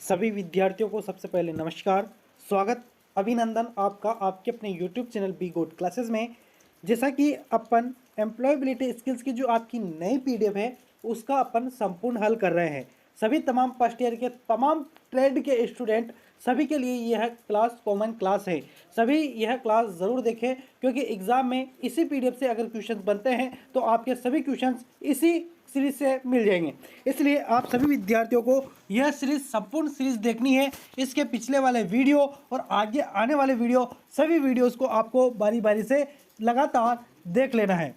सभी विद्यार्थियों को सबसे पहले नमस्कार, स्वागत, अभिनंदन आपका आपके अपने YouTube channel be good classes में। जैसा कि अपन एम्प्लॉयबिलिटी स्किल्स की जो आपकी नई PDF है उसका अपन संपूर्ण हल कर रहे हैं। सभी तमाम फर्स्ट ईयर के तमाम ट्रेड के स्टूडेंट सभी के लिए यह क्लास कॉमन क्लास है। सभी यह क्लास ज़रूर देखें क्योंकि एग्ज़ाम में इसी PDF से अगर क्वेश्चंस बनते हैं तो आपके सभी क्वेश्चंस इसी सीरीज से मिल जाएंगे। इसलिए आप सभी विद्यार्थियों को यह सीरीज संपूर्ण सीरीज देखनी है। इसके पिछले वाले वीडियो और आगे आने वाले वीडियो सभी वीडियोस को आपको बारी बारी से लगातार देख लेना है।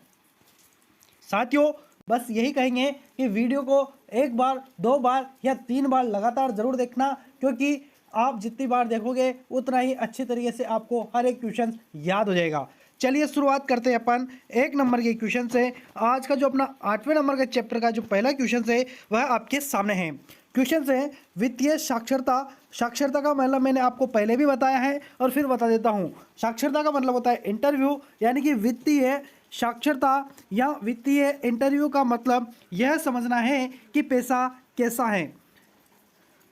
साथियों बस यही कहेंगे कि वीडियो को एक बार, दो बार या तीन बार लगातार ज़रूर देखना, क्योंकि आप जितनी बार देखोगे उतना ही अच्छे तरीके से आपको हर एक क्वेश्चन याद हो जाएगा। चलिए शुरुआत करते हैं अपन एक नंबर के क्वेश्चन से। आज का जो अपना 8वें नंबर के चैप्टर का जो पहला क्वेश्चन है वह आपके सामने है। क्वेश्चन है वित्तीय साक्षरता। साक्षरता का मतलब मैंने आपको पहले भी बताया है और फिर बता देता हूँ। साक्षरता का मतलब होता है इंटरव्यू, यानी कि वित्तीय साक्षरता या वित्तीय इंटरव्यू का मतलब यह समझना है कि पैसा कैसा है।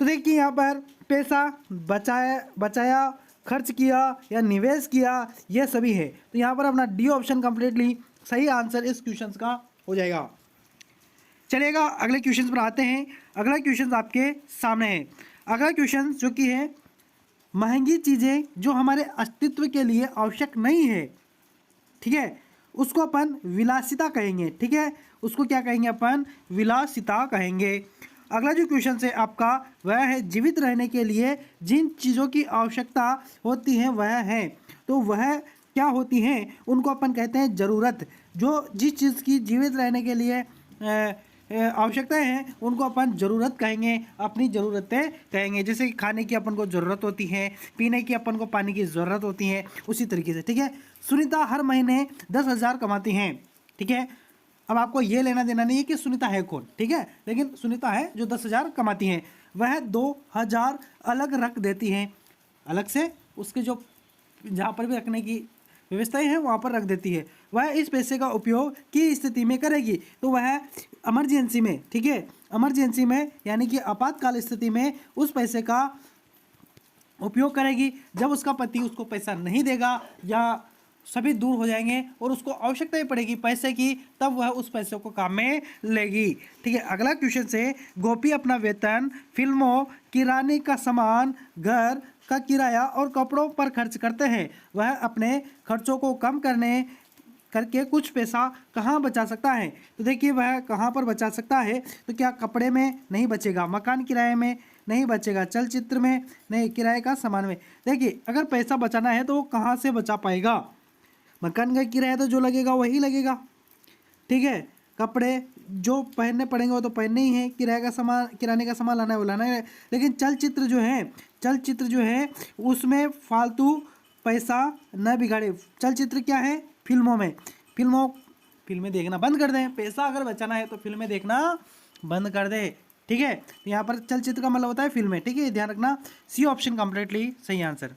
तो देखिए यहाँ पर पैसा बचाया, खर्च किया या निवेश किया, यह सभी है। तो यहाँ पर अपना डी ऑप्शन कंप्लीटली सही आंसर इस क्वेश्चन का हो जाएगा। चलिएगा अगले क्वेश्चन पर आते हैं। अगला क्वेश्चन आपके सामने है। अगला क्वेश्चन जो कि है महंगी चीज़ें जो हमारे अस्तित्व के लिए आवश्यक नहीं है, ठीक है, उसको अपन विलासिता कहेंगे। ठीक है, उसको क्या कहेंगे अपन? विलासिता कहेंगे। अगला जो क्वेश्चन है आपका वह है जीवित रहने के लिए जिन चीज़ों की आवश्यकता होती है वह है, तो वह क्या होती हैं? उनको अपन कहते हैं ज़रूरत। जो जिस चीज़ की जीवित रहने के लिए आवश्यकताएं हैं उनको अपन ज़रूरत कहेंगे, अपनी ज़रूरतें कहेंगे। जैसे कि खाने की अपन को ज़रूरत होती है, पीने की अपन को पानी की ज़रूरत होती है, उसी तरीके से। ठीक है, सुनीता हर महीने 10,000 कमाती हैं। ठीक है, अब आपको ये लेना देना नहीं है कि सुनीता है कौन, ठीक है, लेकिन सुनीता है जो 10,000 कमाती हैं। वह 2,000 अलग रख देती हैं, अलग से उसके जो जहाँ पर भी रखने की व्यवस्थाएं हैं वहाँ पर रख देती है। वह इस पैसे का उपयोग किस स्थिति में करेगी? तो वह इमरजेंसी में, ठीक है, इमरजेंसी में यानी कि आपातकाल स्थिति में उस पैसे का उपयोग करेगी। जब उसका पति उसको पैसा नहीं देगा या सभी दूर हो जाएंगे और उसको आवश्यकता ही पड़ेगी पैसे की, तब वह उस पैसे को काम में लेगी। ठीक है, अगला क्वेश्चन से गोपी अपना वेतन फिल्मों, किराने का सामान, घर का किराया और कपड़ों पर खर्च करते हैं। वह अपने खर्चों को कम करके कुछ पैसा कहाँ बचा सकता है? तो देखिए वह कहाँ पर बचा सकता है, तो क्या कपड़े में नहीं बचेगा, मकान किराए में नहीं बचेगा, चलचित्र में नहीं, किराए का सामान में। देखिए अगर पैसा बचाना है तो वो कहाँ से बचा पाएगा? मकान का किराया तो जो लगेगा वही लगेगा, ठीक है, कपड़े जो पहनने पड़ेंगे वो तो पहनने ही है, किराने का सामान लाना है वो लाना है। लेकिन चलचित्र जो है उसमें फालतू पैसा न बिगाड़े। चलचित्र क्या है? फिल्में देखना बंद कर दें। पैसा अगर बचाना है तो फिल्में देखना बंद कर दे। ठीक है, यहाँ पर चलचित्र का मतलब होता है फिल्में। ठीक है, ध्यान रखना, सी ऑप्शन कंप्लीटली सही आंसर।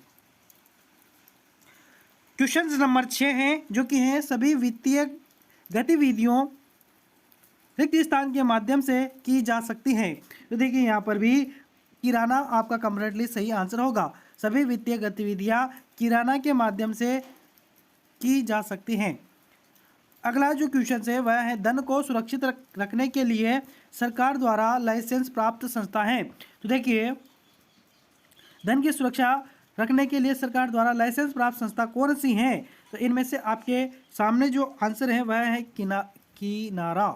क्वेश्चन नंबर 6 है जो कि है सभी वित्तीय गतिविधियों रिक्त स्थान के माध्यम से की जा सकती हैं। तो देखिए यहाँ पर भी किराना आपका कंप्लीटली सही आंसर होगा। सभी वित्तीय गतिविधियाँ किराना के माध्यम से की जा सकती हैं। अगला जो क्वेश्चन है वह है धन को सुरक्षित रखने के लिए सरकार द्वारा लाइसेंस प्राप्त संस्था है। तो देखिए धन की सुरक्षा रखने के लिए सरकार द्वारा लाइसेंस प्राप्त संस्था कौन सी हैं? तो इनमें से आपके सामने जो आंसर है वह है किनारा।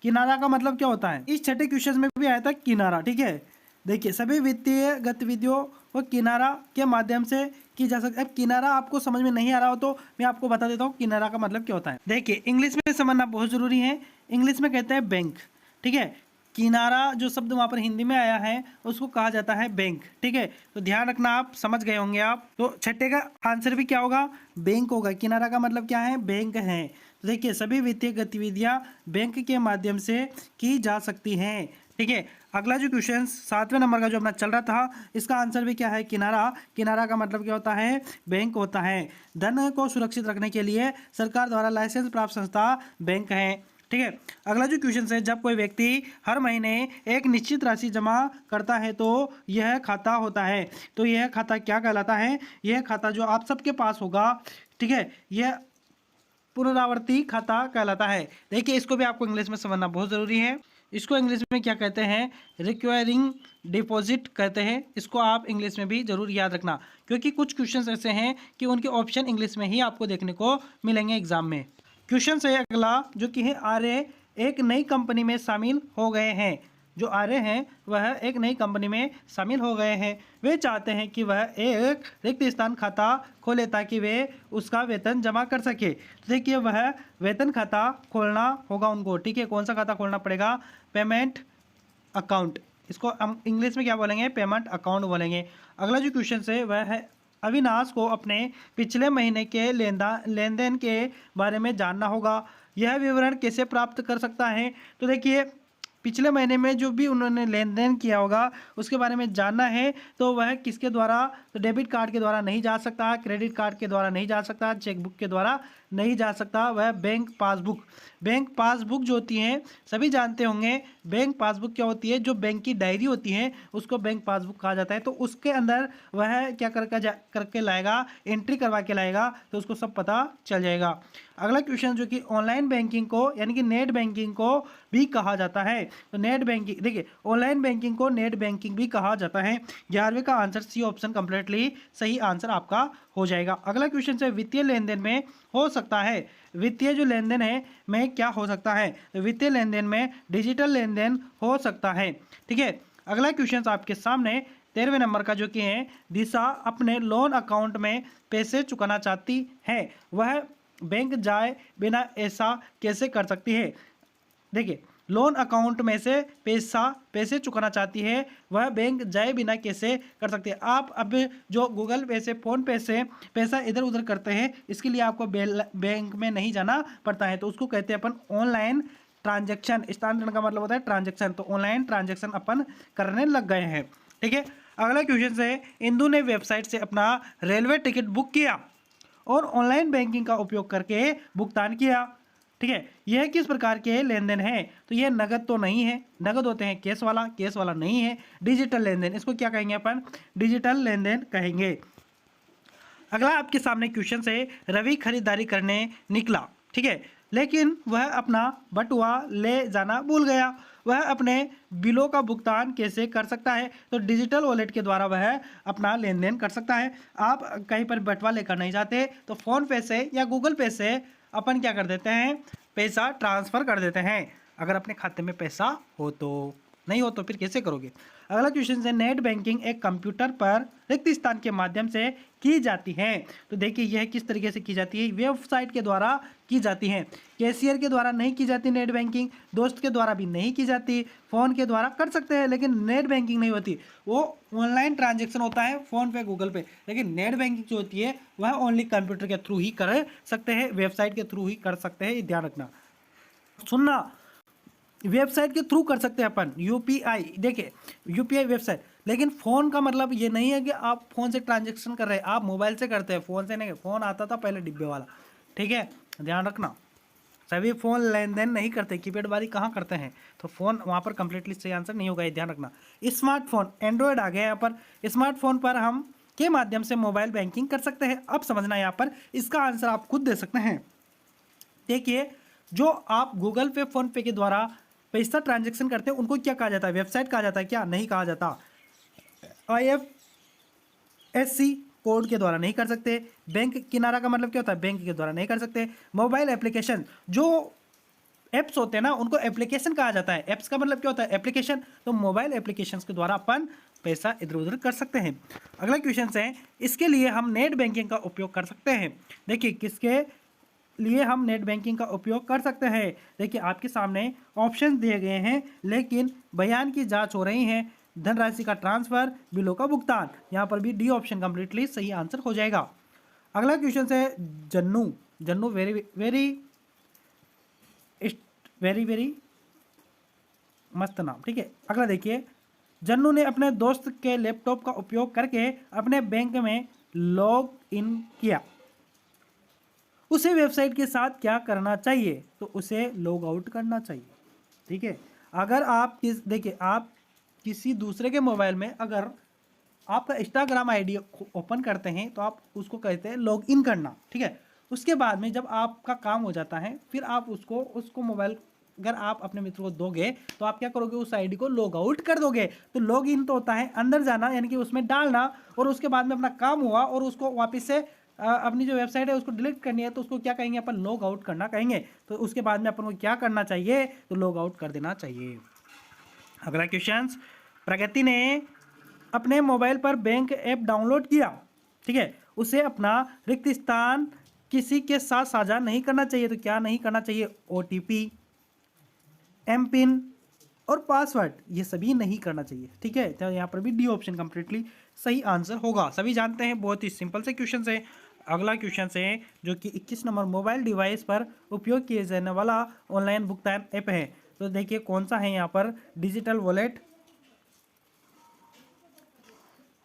किनारा का मतलब क्या होता है? इस छठे क्वेश्चन में भी आया था किनारा। ठीक है, देखिए सभी वित्तीय गतिविधियों को किनारा के माध्यम से की जा सकती है। अब किनारा आपको समझ में नहीं आ रहा हो तो मैं आपको बता देता हूँ किनारा का मतलब क्या होता है। देखिए इंग्लिश में समझना बहुत ज़रूरी है। इंग्लिश में कहते हैं बैंक। ठीक है, किनारा जो शब्द वहाँ पर हिंदी में आया है उसको कहा जाता है बैंक। ठीक है, तो ध्यान रखना, आप समझ गए होंगे आप। तो छठे का आंसर भी क्या होगा? बैंक होगा। किनारा का मतलब क्या है? बैंक है। तो देखिए सभी वित्तीय गतिविधियां बैंक के माध्यम से की जा सकती हैं। ठीक है, अगला जो क्वेश्चन 7वें नंबर का जो अपना चल रहा था इसका आंसर भी क्या है? किनारा। किनारा का मतलब क्या होता है? बैंक होता है। धन को सुरक्षित रखने के लिए सरकार द्वारा लाइसेंस प्राप्त संस्था बैंक है। ठीक है। अगला जो क्वेश्चन है, जब कोई व्यक्ति हर महीने एक निश्चित राशि जमा करता है तो यह खाता होता है। तो यह खाता क्या कहलाता है? यह खाता जो आप सबके पास होगा, ठीक है, यह पुनरावर्ती खाता कहलाता है। देखिए इसको भी आपको इंग्लिश में समझना बहुत ज़रूरी है। इसको इंग्लिश में क्या कहते हैं? रिक्वायरिंग डिपॉजिट कहते हैं। इसको आप इंग्लिश में भी जरूर याद रखना, क्योंकि कुछ क्वेश्चंस ऐसे हैं कि उनके ऑप्शन इंग्लिश में ही आपको देखने को मिलेंगे एग्जाम में। क्वेश्चन है अगला जो कि है, आर्य एक नई कंपनी में शामिल हो गए हैं। जो आर्य हैं वह एक नई कंपनी में शामिल हो गए हैं। वे चाहते हैं कि वह एक रिक्त स्थान खाता खोले ताकि वे उसका वेतन जमा कर सके। तो देखिए वह वेतन खाता खोलना होगा उनको, ठीक है। कौन सा खाता खोलना पड़ेगा? Payment account. इसको हम इंग्लिश में क्या बोलेंगे? पेमेंट अकाउंट बोलेंगे। अगला जो क्वेश्चन है वह है, अविनाश को अपने पिछले महीने के लेन देन के बारे में जानना होगा। यह विवरण कैसे प्राप्त कर सकता है? तो देखिए पिछले महीने में जो भी उन्होंने लेन देन किया होगा उसके बारे में जानना है। तो वह किसके द्वारा? तो डेबिट कार्ड के द्वारा नहीं जा सकता, क्रेडिट कार्ड के द्वारा नहीं जा सकता, चेकबुक के द्वारा नहीं जा सकता। वह बैंक पासबुक जो होती है सभी जानते होंगे। बैंक पासबुक क्या होती है? जो बैंक की डायरी होती है उसको बैंक पासबुक कहा जाता है। तो उसके अंदर वह क्या करके लाएगा? एंट्री करवा के लाएगा, तो उसको सब पता चल जाएगा। अगला क्वेश्चन जो कि ऑनलाइन बैंकिंग को यानी कि नेट बैंकिंग को भी कहा जाता है। तो नेट बैंकिंग, देखिए ऑनलाइन बैंकिंग को नेट बैंकिंग भी कहा जाता है। 11वें का आंसर सी ऑप्शन कंप्लीटली सही आंसर आपका हो जाएगा। अगला क्वेश्चन है, वित्तीय लेन देन में हो सकता है। वित्तीय जो लेन देन है में क्या हो सकता है? तो वित्तीय लेन देन में डिजिटल लेन देन हो सकता है, ठीक है। अगला क्वेश्चन आपके सामने 13वें नंबर का जो कि है, दिशा अपने लोन अकाउंट में पैसे चुकाना चाहती है, वह बैंक जाए बिना ऐसा कैसे कर सकती है? देखिए लोन अकाउंट में से पैसे चुकाना चाहती है, वह बैंक जाए बिना कैसे कर सकती है? आप अब जो गूगल पे से, फोन पे से पैसा इधर उधर करते हैं, इसके लिए आपको बैंक में नहीं जाना पड़ता है। तो उसको कहते हैं अपन ऑनलाइन ट्रांजेक्शन। स्थानांतरण का मतलब होता है ट्रांजेक्शन। तो ऑनलाइन ट्रांजेक्शन अपन करने लग गए हैं, ठीक है। अगला क्वेश्चन है, इंदु ने वेबसाइट से अपना रेलवे टिकट बुक किया और ऑनलाइन बैंकिंग का उपयोग करके भुगतान किया, ठीक है। यह किस प्रकार के लेन देन है? तो यह नगद तो नहीं है, नगद होते हैं केस वाला नहीं है। डिजिटल लेन देन, इसको क्या कहेंगे अपन? डिजिटल लेन देन कहेंगे। अगला आपके सामने क्वेश्चन है, रवि खरीदारी करने निकला, ठीक है, लेकिन वह अपना बटुआ ले जाना भूल गया। वह अपने बिलों का भुगतान कैसे कर सकता है? तो डिजिटल वॉलेट के द्वारा वह अपना लेन देन कर सकता है। आप कहीं पर बटुआ लेकर नहीं जाते तो फोन पे से या गूगल पे से अपन क्या कर देते हैं? पैसा ट्रांसफ़र कर देते हैं, अगर अपने खाते में पैसा हो तो। नहीं हो तो फिर कैसे करोगे? अगला क्वेश्चन है, नेट बैंकिंग एक कंप्यूटर पर रिक्त स्थान के माध्यम से की जाती है। तो देखिए यह किस तरीके से की जाती है? वेबसाइट के द्वारा की जाती है। कैशियर के द्वारा नहीं की जाती नेट बैंकिंग, दोस्त के द्वारा भी नहीं की जाती, फ़ोन के द्वारा कर सकते हैं लेकिन नेट बैंकिंग नहीं होती। वो ऑनलाइन ट्रांजेक्शन होता है फ़ोन पे, गूगल पे, लेकिन नेट बैंकिंग जो होती है वह ओनली कंप्यूटर के थ्रू ही कर सकते हैं, वेबसाइट के थ्रू ही कर सकते हैं। ये ध्यान रखना, सुनना, वेबसाइट के थ्रू कर सकते हैं अपन। यूपीआई, देखिए यूपीआई वेबसाइट, लेकिन फ़ोन का मतलब ये नहीं है कि आप फ़ोन से ट्रांजेक्शन कर रहे हैं, आप मोबाइल से करते हैं, फ़ोन से नहीं। फ़ोन आता था पहले डिब्बे वाला, ठीक है, ध्यान रखना। सभी फ़ोन लेन देन नहीं करते, कीपैड वाली कहाँ करते हैं, तो फ़ोन वहाँ पर कंप्लीटली सही आंसर नहीं होगा, ये ध्यान रखना। स्मार्टफोन, एंड्रॉयड आ गया यहाँ पर। स्मार्टफोन पर हम के माध्यम से मोबाइल बैंकिंग कर सकते हैं। अब समझना यहाँ पर, इसका आंसर आप खुद दे सकते हैं। देखिए जो आप गूगल पे, फोन पे के द्वारा पैसा ट्रांजैक्शन करते हैं उनको क्या कहा जाता है? वेबसाइट कहा जाता है क्या? नहीं कहा जाता। IFSC कोड के द्वारा नहीं कर सकते। बैंक किनारा का मतलब क्या होता है? बैंक के द्वारा नहीं कर सकते। मोबाइल एप्लीकेशन, जो एप्स होते हैं ना उनको एप्लीकेशन कहा जाता है। एप्स का मतलब क्या होता है? एप्लीकेशन। तो मोबाइल एप्लीकेशन के द्वारा अपन पैसा इधर उधर कर सकते हैं। अगला क्वेश्चन है, इसके लिए हम नेट बैंकिंग का उपयोग कर सकते हैं। देखिए किसके लिए हम नेट बैंकिंग का उपयोग कर सकते हैं? देखिए आपके सामने ऑप्शन दिए गए हैं, लेकिन बयान की जांच हो रही है। धनराशि का ट्रांसफर, बिलों का भुगतान, यहाँ पर भी डी ऑप्शन कंप्लीटली सही आंसर हो जाएगा। अगला क्वेश्चन है, जन्नू वेरी वेरी वेरी मस्त नाम, ठीक है। अगला देखिए, जन्नू ने अपने दोस्त के लैपटॉप का उपयोग करके अपने बैंक में लॉग इन किया। उसे वेबसाइट के साथ क्या करना चाहिए, तो उसे लॉग आउट करना चाहिए। ठीक है, अगर आप देखिए आप किसी दूसरे के मोबाइल में अगर आपका इंस्टाग्राम आईडी ओपन करते हैं तो आप उसको कहते हैं लॉग इन करना। ठीक है, उसके बाद में जब आपका काम हो जाता है फिर आप उसको मोबाइल अगर आप अपने मित्र को दोगे तो आप क्या करोगे, उस आईडी को लॉग आउट कर दोगे। तो लॉग इन तो होता है अंदर जाना, यानी कि उसमें डालना, और उसके बाद में अपना काम हुआ और उसको वापस से अपनी जो वेबसाइट है उसको डिलीट करनी है, तो उसको क्या कहेंगे अपन, लॉग आउट करना कहेंगे। तो उसके बाद में अपन को क्या करना चाहिए, तो लॉग आउट कर देना चाहिए। अगला क्वेश्चन, प्रगति ने अपने मोबाइल पर बैंक ऐप डाउनलोड किया। ठीक है, उसे अपना रिक्त स्थान किसी के साथ साझा नहीं करना चाहिए। तो क्या नहीं करना चाहिए, ओटीपी, एम पिन और पासवर्ड, ये सभी नहीं करना चाहिए। ठीक है, तो यहाँ पर भी डी ऑप्शन कंप्लीटली सही आंसर होगा। सभी जानते हैं, बहुत ही सिंपल से क्वेश्चन है। अगला क्वेश्चन है जो कि 21 नंबर, मोबाइल डिवाइस पर उपयोग किए जाने वाला ऑनलाइन भुगतान ऐप है। तो देखिए कौन सा है यहाँ पर, डिजिटल वॉलेट।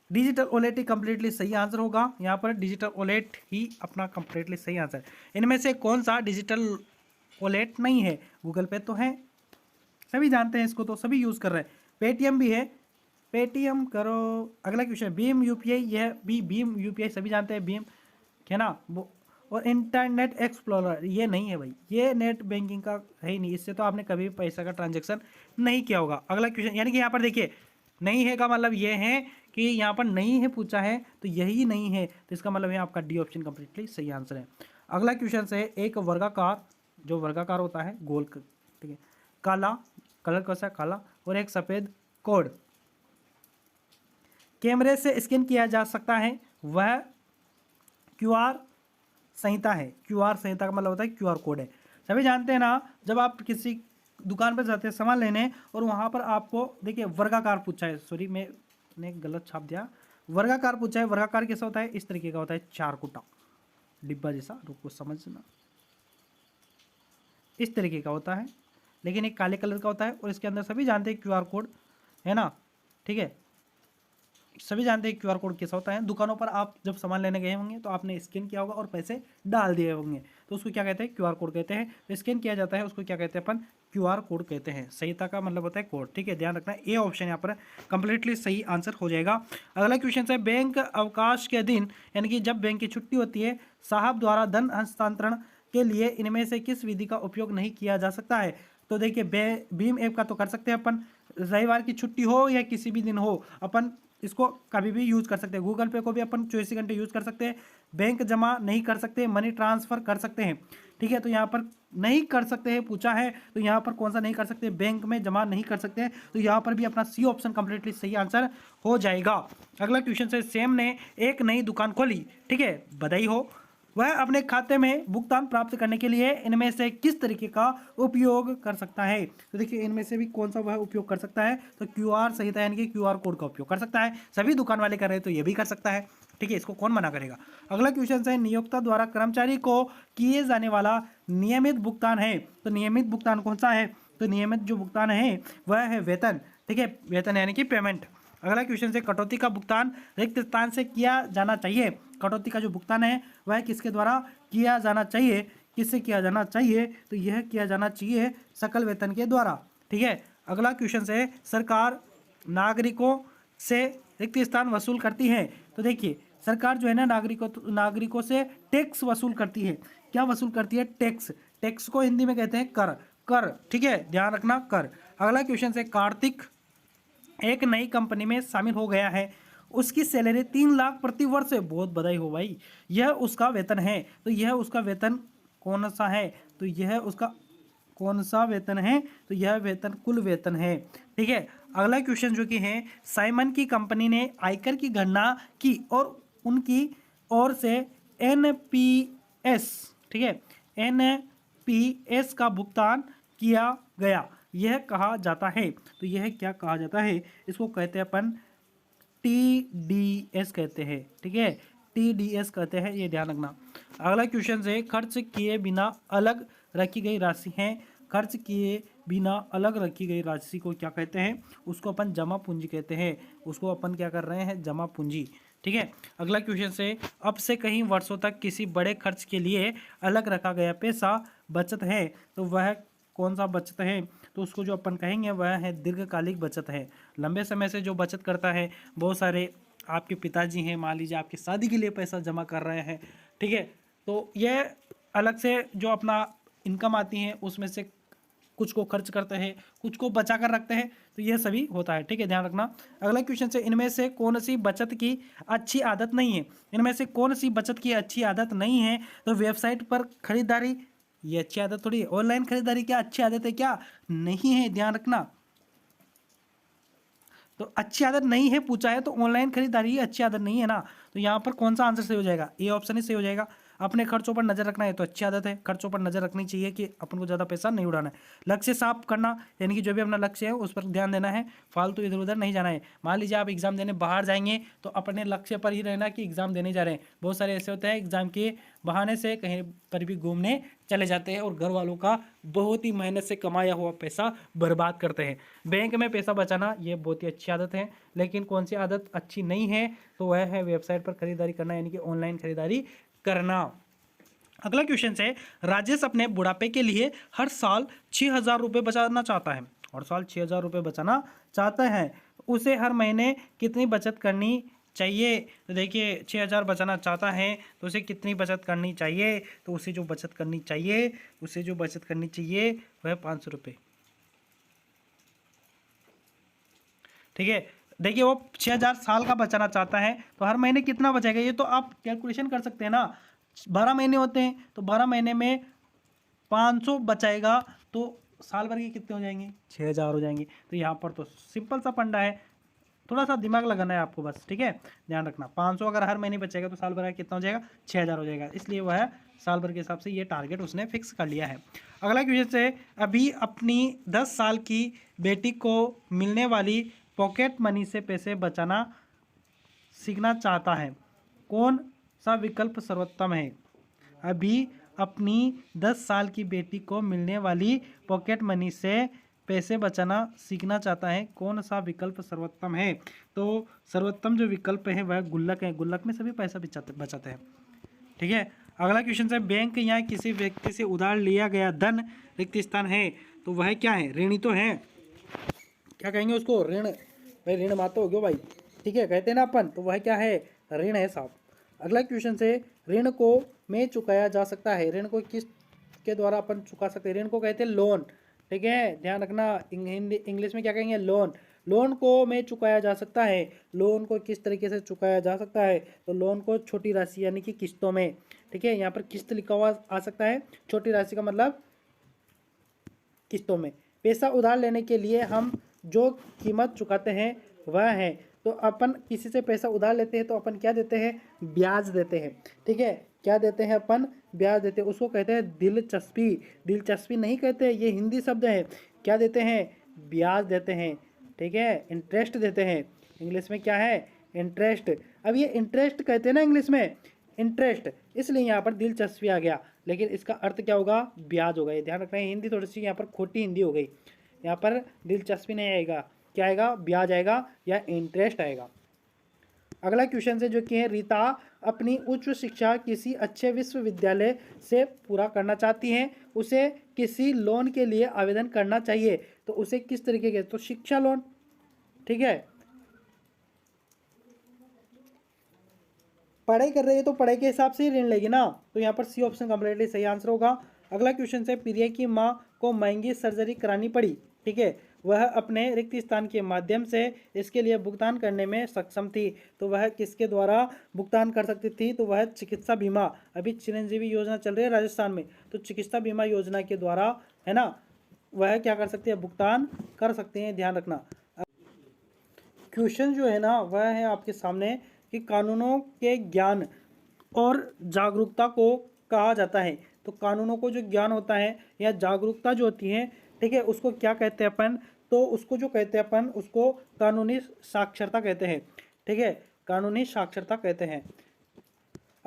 डिजिटल वॉलेट ही कंप्लीटली सही आंसर होगा। यहाँ पर डिजिटल वॉलेट ही अपना कंप्लीटली सही आंसर। इनमें से कौन सा डिजिटल वॉलेट नहीं है, गूगल पे तो है, सभी जानते हैं इसको, तो सभी यूज़ कर रहे हैं। पेटीएम भी है, पेटीएम करो। अगला क्वेश्चन, भीम यूपीआई, यह भी भीम यूपीआई सभी जानते हैं, भीम है ना वो। और इंटरनेट एक्सप्लोरर ये नहीं है भाई, ये नेट बैंकिंग का है ही नहीं, इससे तो आपने कभी पैसा का ट्रांजेक्शन नहीं किया होगा। अगला क्वेश्चन, यानी कि यहाँ पर देखिए नहीं है का मतलब ये है कि यहाँ पर नहीं है पूछा है तो यही नहीं है, तो इसका मतलब है आपका डी ऑप्शन कंप्लीटली सही आंसर है। अगला क्वेश्चन है, एक वर्गाकार, जो वर्गाकार होता है गोल, ठीक है, काला कलर कैसा काला, और एक सफ़ेद कोड कैमरे से स्कैन किया जा सकता है, वह क्यूआर संहिता है। क्यूआर संहिता का मतलब होता है क्यूआर कोड है। सभी जानते हैं ना, जब आप किसी दुकान पर जाते हैं सामान लेने और वहाँ पर आपको देखिए वर्गाकार पूछा है, सॉरी मैंने गलत छाप दिया, वर्गाकार पूछा है। वर्गाकार कैसा होता है, इस तरीके का होता है, चार कुटा डिब्बा जैसा, रुको समझना, इस तरीके का होता है, लेकिन एक काले कलर का होता है और इसके अंदर सभी जानते हैं क्यूआर कोड है ना। ठीक है, सभी जानते हैं क्यूआर कोड कैसा होता है। दुकानों पर आप जब सामान लेने गए होंगे तो आपने स्कैन किया होगा और पैसे डाल दिए होंगे, तो उसको क्या कहते हैं, क्यूआर कोड कहते हैं। तो स्कैन किया जाता है उसको क्या कहते हैं अपन, क्यूआर कोड कहते हैं। संहिता का मतलब होता है कोड। ठीक है, ध्यान रखना, ए ऑप्शन यहाँ पर कंप्लीटली सही आंसर हो जाएगा। अगला क्वेश्चन है, बैंक अवकाश के दिन, यानी कि जब बैंक की छुट्टी होती है, साहब द्वारा धन हस्तांतरण के लिए इनमें से किस विधि का उपयोग नहीं किया जा सकता है। तो देखिए भीम ऐप का तो कर सकते हैं अपन, रविवार की छुट्टी हो या किसी भी दिन हो अपन इसको कभी भी यूज़ कर सकते हैं। गूगल पे को भी अपन 24 घंटे यूज़ कर सकते हैं। बैंक जमा नहीं कर सकते, मनी ट्रांसफ़र कर सकते हैं। ठीक है, तो यहाँ पर नहीं कर सकते हैं पूछा है, तो यहाँ पर कौन सा नहीं कर सकते, बैंक में जमा नहीं कर सकते हैं, तो यहाँ पर भी अपना सी ऑप्शन कंप्लीटली सही आंसर हो जाएगा। अगला क्वेश्चन है, सेम ने एक नई दुकान खोली, ठीक है, बधाई हो, वह अपने खाते में भुगतान प्राप्त करने के लिए इनमें से किस तरीके का उपयोग कर सकता है। तो देखिए इनमें से भी कौन सा वह उपयोग कर सकता है, तो क्यूआर संहिता यानी कि क्यूआर कोड का उपयोग कर सकता है। सभी दुकान वाले कर रहे हैं तो ये भी कर सकता है। ठीक है, इसको कौन मना करेगा। अगला क्वेश्चन है, नियोक्ता द्वारा कर्मचारी को किए जाने वाला नियमित भुगतान है। तो नियमित भुगतान कौन सा है, तो नियमित जो भुगतान है वह है वेतन। ठीक है, वेतन यानी कि पेमेंट। अगला क्वेश्चन है, कटौती का भुगतान रिक्त स्थान से किया जाना चाहिए। कटौती का जो भुगतान है वह किसके द्वारा किया जाना चाहिए, किससे किया जाना चाहिए, तो यह किया जाना चाहिए सकल वेतन के द्वारा। ठीक है, अगला क्वेश्चन है, सरकार नागरिकों से रिक्त स्थान वसूल करती है। तो देखिए सरकार जो है ना नागरिकों से टैक्स वसूल करती है। क्या वसूल करती है, टैक्स। टैक्स को हिंदी में कहते हैं कर। कर, ठीक है, ध्यान रखना, कर। अगला क्वेश्चन है, कार्तिक एक नई कंपनी में शामिल हो गया है, उसकी सैलरी 3 लाख प्रति वर्ष है। बहुत बधाई हो भाई, यह उसका वेतन है। तो यह उसका वेतन कौन सा है, तो यह उसका कौन सा वेतन है, तो यह वेतन कुल वेतन है। ठीक है, अगला क्वेश्चन जो कि है, साइमन की कंपनी ने आयकर की गणना की और उनकी ओर से एनपीएस, ठीक है, एनपीएस का भुगतान किया गया, यह कहा जाता है। तो यह क्या कहा जाता है, इसको कहते हैं अपन टीडीएस कहते हैं। ठीक है, टीडीएस कहते हैं, ये ध्यान रखना। अगला क्वेश्चन है, खर्च किए बिना अलग रखी गई राशि है, खर्च किए बिना अलग रखी गई राशि को क्या कहते हैं, उसको अपन जमा पूंजी कहते हैं। उसको अपन क्या कर रहे हैं, जमा पूंजी। ठीक है। अगला क्वेश्चन से, अब से कई वर्षों तक किसी बड़े खर्च के लिए अलग रखा गया पैसा बचत है, तो वह कौन सा बचत है, तो उसको जो अपन कहेंगे वह है दीर्घकालिक बचत है। लंबे समय से जो बचत करता है, बहुत सारे आपके पिताजी हैं, मान लीजिए आपकी शादी के लिए पैसा जमा कर रहे हैं, ठीक है, तो यह अलग से जो अपना इनकम आती है उसमें से कुछ को खर्च करते हैं, कुछ को बचा कर रखते हैं, तो यह सभी होता है। ठीक है, ध्यान रखना। अगला क्वेश्चन से, इनमें से कौन सी बचत की अच्छी आदत नहीं है, इनमें से कौन सी बचत की अच्छी आदत नहीं है, तो वेबसाइट पर खरीदारी, ये अच्छी आदत थोड़ी है। ऑनलाइन खरीदारी क्या अच्छी आदत है, क्या नहीं है, ध्यान रखना। तो अच्छी आदत नहीं है पूछा है, तो ऑनलाइन खरीदारी अच्छी आदत नहीं है ना, तो यहाँ पर कौन सा आंसर सही हो जाएगा, ए ऑप्शन ही सही हो जाएगा। अपने खर्चों पर नजर रखना है तो अच्छी आदत है, खर्चों पर नजर रखनी चाहिए कि अपन को ज़्यादा पैसा नहीं उड़ाना है। लक्ष्य साफ करना, यानी कि जो भी अपना लक्ष्य है उस पर ध्यान देना है, फालतू इधर उधर नहीं जाना है। मान लीजिए आप एग्जाम देने बाहर जाएंगे तो अपने लक्ष्य पर ही रहना कि एग्जाम देने जा रहे हैं। बहुत सारे ऐसे होते हैं एग्जाम के बहाने से कहीं पर भी घूमने चले जाते हैं और घर वालों का बहुत ही मेहनत से कमाया हुआ पैसा बर्बाद करते हैं। बैंक में पैसा बचाना ये बहुत ही अच्छी आदत है, लेकिन कौन सी आदत अच्छी नहीं है, तो वह है वेबसाइट पर खरीदारी करना, यानी कि ऑनलाइन खरीदारी करना। अगला क्वेश्चन है, राजेश अपने बुढ़ापे के लिए हर साल 6,000 रुपये बचाना चाहता है, हर साल 6,000 रुपये बचाना चाहता है, उसे हर महीने कितनी बचत करनी चाहिए, तो देखिए 6,000 बचाना चाहता है तो उसे कितनी बचत करनी चाहिए, तो उसे जो बचत करनी चाहिए, वह 500 रुपये। ठीक है, देखिए वो 6,000 साल का बचाना चाहता है तो हर महीने कितना बचेगा, ये तो आप कैलकुलेशन कर सकते हैं ना। 12 महीने होते हैं तो 12 महीने में 500 बचाएगा तो साल भर के कितने हो जाएंगे, 6,000 हो जाएंगे। तो यहाँ पर तो सिंपल सा फंडा है, थोड़ा सा दिमाग लगाना है आपको बस। ठीक है, ध्यान रखना, 500 अगर हर महीने बचेगा तो साल भर का कितना हो जाएगा, 6,000 हो जाएगा, इसलिए वह साल भर के हिसाब से ये टारगेट उसने फिक्स कर लिया है। अगला क्वेश्चन है, अभी अपनी 10 साल की बेटी को मिलने वाली पॉकेट मनी से पैसे बचाना सीखना चाहता है, कौन सा विकल्प सर्वोत्तम है। अभी अपनी 10 साल की बेटी को मिलने वाली पॉकेट मनी से पैसे बचाना सीखना चाहता है, कौन सा विकल्प सर्वोत्तम है, तो सर्वोत्तम जो विकल्प है वह गुल्लक है, गुल्लक में सभी पैसा बचाते हैं। ठीक है, अगला क्वेश्चन है, बैंक या किसी व्यक्ति से उधार लिया गया धन रिक्त स्थान है, तो वह क्या है, ऋणी तो है, क्या कहेंगे उसको, ऋण, भाई ऋण मातो हो गयो भाई। ठीक है, कहते हैं ना अपन, तो वह क्या है, ऋण है साहब। अगला क्वेश्चन से, ऋण को में चुकाया जा सकता है, ऋण को किस के द्वारा अपन चुका सकते हैं, ऋण को कहते हैं लोन। ठीक है, ध्यान रखना, हिंदी इंग्लिश में क्या कहेंगे, लोन। लोन को में चुकाया जा सकता है, लोन को किस तरीके से चुकाया जा सकता है, तो लोन को छोटी राशि यानी कि किस्तों में। ठीक है, यहाँ पर किस्त लिखा हुआ आ सकता है, छोटी राशि का मतलब किस्तों में। पैसा उधार लेने के लिए हम जो कीमत चुकाते हैं वह है, तो अपन किसी से पैसा उधार लेते हैं तो अपन क्या देते हैं, ब्याज देते हैं। ठीक है, क्या देते हैं अपन, ब्याज देते हैं, उसको कहते हैं दिलचस्पी। दिलचस्पी नहीं कहते, ये हिंदी शब्द है, क्या देते हैं, ब्याज देते हैं। ठीक है, इंटरेस्ट देते हैं, इंग्लिश में क्या है, इंटरेस्ट। अब ये इंटरेस्ट कहते हैं ना इंग्लिश में, इंटरेस्ट, इसलिए यहाँ पर दिलचस्पी आ गया, लेकिन इसका अर्थ क्या होगा, ब्याज होगा। ये ध्यान रखना है, हिंदी थोड़ी सी यहाँ पर खोटी हिंदी हो गई, यहाँ पर दिलचस्पी नहीं आएगा, क्या आएगा, ब्याज आएगा या इंटरेस्ट आएगा। अगला क्वेश्चन से जो कि है, रीता अपनी उच्च शिक्षा किसी अच्छे विश्वविद्यालय से पूरा करना चाहती है, उसे किसी लोन के लिए आवेदन करना चाहिए, तो उसे किस तरीके के, तो शिक्षा लोन। ठीक है, पढ़ाई कर रही है तो पढ़ाई के हिसाब से ही ऋण लेगी ना, तो यहाँ पर सी ऑप्शन कम्प्लीटली सही आंसर होगा। अगला क्वेश्चन है, प्रिया की माँ को महंगी सर्जरी करानी पड़ी, ठीक है, वह अपने रिक्त स्थान के माध्यम से इसके लिए भुगतान करने में सक्षम थी, तो वह किसके द्वारा भुगतान कर सकती थी, तो वह चिकित्सा बीमा, अभी चिरंजीवी योजना चल रही है राजस्थान में, तो चिकित्सा बीमा योजना के द्वारा, है ना, वह क्या कर सकती है, भुगतान कर सकते हैं, ध्यान रखना। क्वेश्चन जो है ना वह है आपके सामने कि कानूनों के ज्ञान और जागरूकता को कहा जाता है, तो कानूनों को जो ज्ञान होता है या जागरूकता जो होती है, ठीक है, उसको क्या कहते हैं अपन, तो उसको जो कहते हैं अपन, उसको कानूनी साक्षरता कहते हैं। ठीक है, कानूनी साक्षरता कहते हैं।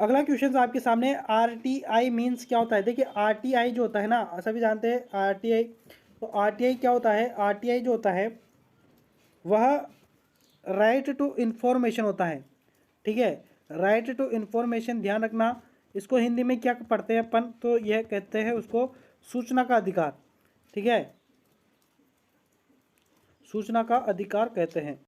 अगला क्वेश्चन आपके सामने RTI मीन्स क्या होता है। देखिए RTI जो होता है ना, सभी जानते हैं RTI। तो RTI क्या होता है, RTI जो होता है वह राइट टू इन्फॉर्मेशन होता है। ठीक है, राइट टू इन्फॉर्मेशन, ध्यान रखना। इसको हिंदी में क्या पढ़ते हैं अपन, तो यह कहते हैं उसको सूचना का अधिकार। ठीक है, सूचना का अधिकार कहते हैं।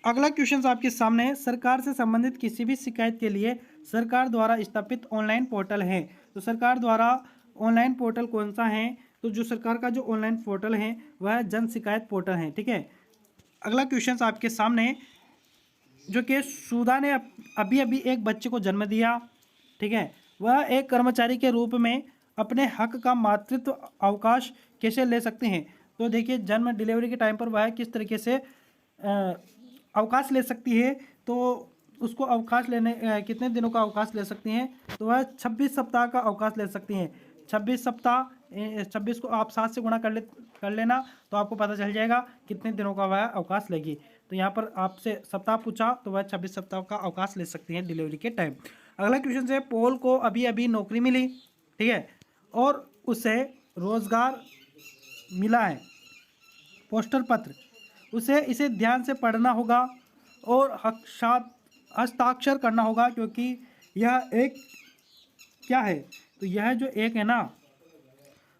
अगला क्वेश्चन आपके सामने है, सरकार से संबंधित किसी भी शिकायत के लिए सरकार द्वारा स्थापित ऑनलाइन पोर्टल है। तो सरकार द्वारा ऑनलाइन पोर्टल कौन सा है, तो जो सरकार का जो ऑनलाइन पोर्टल है वह जन शिकायत पोर्टल है। ठीक है, अगला क्वेश्चन आपके सामने, जो कि सुधा ने अभी अभी एक बच्चे को जन्म दिया। ठीक है, वह एक कर्मचारी के रूप में अपने हक का मातृत्व अवकाश कैसे ले सकते हैं। तो देखिए जन्म डिलीवरी के टाइम पर वह किस तरीके से अवकाश ले सकती है। तो उसको अवकाश लेने कितने दिनों का अवकाश ले सकती हैं, तो वह 26 सप्ताह का अवकाश ले सकती हैं। 26 सप्ताह, 26 को आप 7 से गुणा कर लेना तो आपको पता चल जाएगा कितने दिनों का वह अवकाश लेगी। तो यहाँ पर आपसे सप्ताह पूछा तो वह 26 सप्ताह का अवकाश ले सकती हैं डिलीवरी के टाइम। अगला क्वेश्चन है, पॉल को अभी अभी नौकरी मिली। ठीक है, और उसे रोजगार मिला है, पोस्टर पत्र, उसे इसे ध्यान से पढ़ना होगा और हस्ताक्षर करना होगा, क्योंकि यह एक क्या है, तो यह जो एक है ना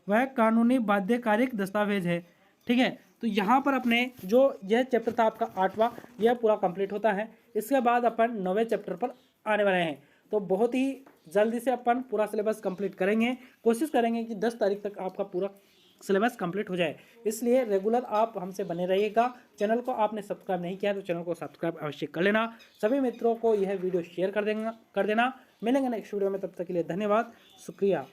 वह कानूनी बाध्यकारिक दस्तावेज है। ठीक है, तो यहाँ पर अपने जो यह चैप्टर था आपका 8वां, यह पूरा कंप्लीट होता है। इसके बाद अपन 9वें चैप्टर पर आने वाले हैं। तो बहुत ही जल्दी से अपन पूरा सिलेबस कंप्लीट करेंगे, कोशिश करेंगे कि 10 तारीख तक आपका पूरा सिलेबस कंप्लीट हो जाए। इसलिए रेगुलर आप हमसे बने रहिएगा। चैनल को आपने सब्सक्राइब नहीं किया तो चैनल को सब्सक्राइब अवश्य कर लेना। सभी मित्रों को यह वीडियो शेयर कर देना। मिलेंगे नेक्स्ट वीडियो में, तब तक के लिए धन्यवाद, शुक्रिया।